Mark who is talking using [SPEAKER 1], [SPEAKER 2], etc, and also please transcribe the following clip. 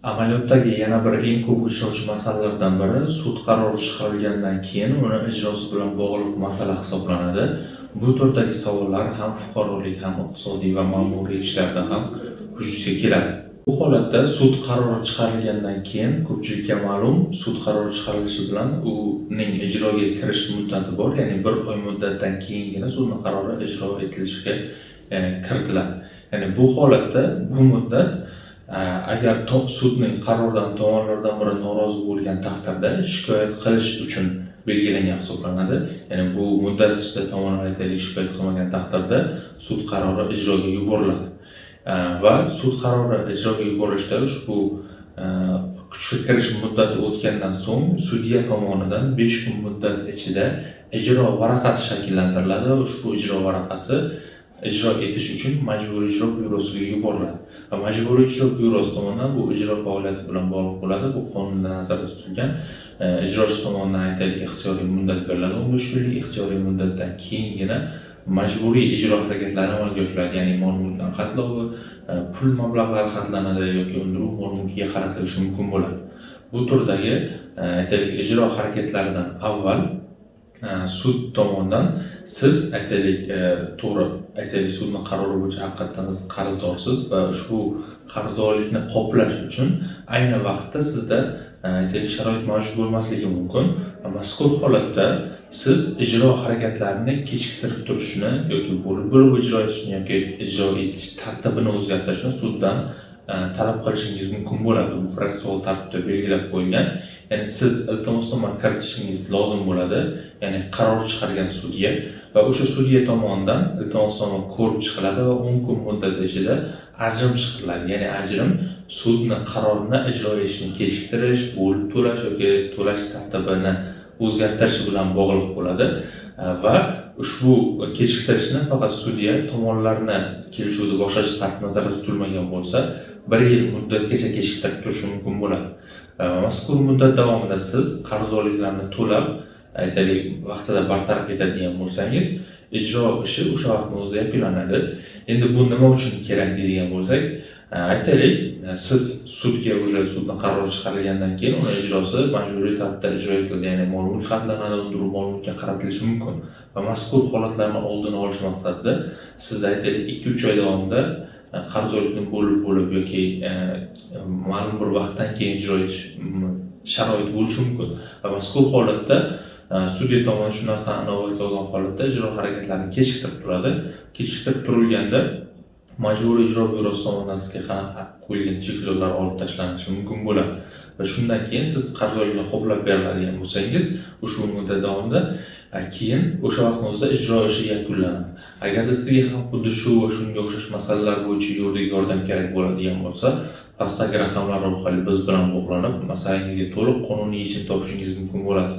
[SPEAKER 1] Amaliyotdagi yana bir eng ko'p uchrashuvchi masalalardan biri sud qarori chiqarilgandan keyin uni ijrosi bilan bog'liq masala hisoblanadi. Bu turdagi savollar ham fuqarolik, ham iqtisodiy va ma'muriy ishlarda ham vujudga keladi. Bu holatda sud qarori chiqarilgandan keyin ko'pchilikka ma'lum, sud qarori chiqarilishi bilan uning ijroga kirish muddati bor, ya'ni 1 oy muddatdan keyingina sud qarori ijro etilishiga kiritiladi. Ya'ni bu holatda bu muddat agar sudning qaroridan tomonlardan biri norozi bo'lgan taqdirda shikoyat qilish uchun belgilangan hisoblanadi. Ya'ni bu muddat ichida tomonlar aytaylik shikoyat qilmagan taqdirda sud qarori ijroga yuboriladi. Va sud qarori ijroga yuborilishda ushbu kuchga kirish muddati o'tgandan so'ng sudya tomonidan 5 kun muddat ichida ijro varaqasi shakllantiriladi va ushbu ijro varaqasi ijro etish uchun Majburiy ijro byurosiga yuboriladi. Va Majburiy ijro byurosi tomonidan bu ijro faoliyati bilan bog'liq bo'ladi. Bu qonunda nazarda tutilgan ijrochi tomonidan aytaylik ixtiyoriy muddat beriladi. 15 kunlik ixtiyoriy muddatdan keyingina majburiy ijro harakatlari amalga oshiriladi. Ya'ni mol-mulkdan qatlovi, pul mablag'lari xatlanadi yoki undiruv mol-mulkiga qaratilishi mumkin bo'ladi. Bu turdagi aytaylik ijro harakatlaridan avval sud tomonidan siz aytaylik to'g'ri aytaylik sudning qarori bo'yicha haqiqatan qarzdorsiz va ushbu qarzdorlikni qoplash uchun ayni vaqtda sizda aytaylik sharoit mavjud bo'lmasligi mumkin. Mazkur holatda siz ijro harakatlarini kechiktirib turishni yoki bo'lib ijro etishni yoki ijro etish tartibini o'zgartirishni suddan talab qilishingiz mumkin bo'ladi. Bu protsessual tartibda belgilab qo'yilgan. Ya'ni siz iltimosnoma kiritishingiz lozim bo'ladi. Ya'ni qaror chiqargan sudya va o'sha sudya tomonidan iltimosnoma ko'rib chiqiladi va 10 kun muddat ichida ajrim chiqariladi. Ya'ni ajrim sudning qarorini ijro etishni kechiktirish, bo'lib to'lash yoki to'lash tartibini o'zgartirish bilan bog'liq bo'ladi va ushbu kechiktirishni faqat sudya tomonlarni kelishuvda boshqacha tartib nazarda tutilmagan bo'lsa 1 yil muddatgacha kechiktirib turishi mumkin bo'ladi. Mazkur muddat davomida siz qarzdorliklarni to'lab, aytaylik vaqtida bartaraf etadigan bo'lsangiz, ijro ishi o'sha vaqtning o'zida yakunlanadi. Endi bu nima uchun kerak deydigan bo'lsak, aytaylik siz sudga o'sha sudning qarori chiqarilgandan keyin uni ijrosi majburiy tartibda ijro etildi, ya'ni mol-mulk xatlanadi, undiruv mol-mulkka qaratilishi mumkin. Va mazkur holatlarni oldini olish maqsadida sizda aytaylik 2-3 oy davomida qarzdorlikni bo'lib yoki ma'lum bir vaqtdan keyin ijro etish sharoiti bo'lishi mumkin. Va mazkur holatda sudya tomoni shu narsani inobatga olgan holatda ijro harakatlarini kechiktirib turadi. Kechiktirib turilganda Majburiy ijro byurosi tomonidan sizga qo'yilgan cheklovlar olib tashlanishi mumkin bo'ladi. Va shundan keyin siz qarzdorlikni qoplab beriladigan bo'lsangiz, ushbu muddat davomida keyin o'sha vaqtning o'zida ijro ishi yakunlanadi. Agarda sizga ham xuddi shu va shunga o'xshash masalalar bo'yicha yuridik yordam kerak bo'ladigan bo'lsa, pastdagi raqamlar orqali biz bilan bog'lanib, masalangizga to'liq qonuniy yechim topishingiz mumkin bo'ladi.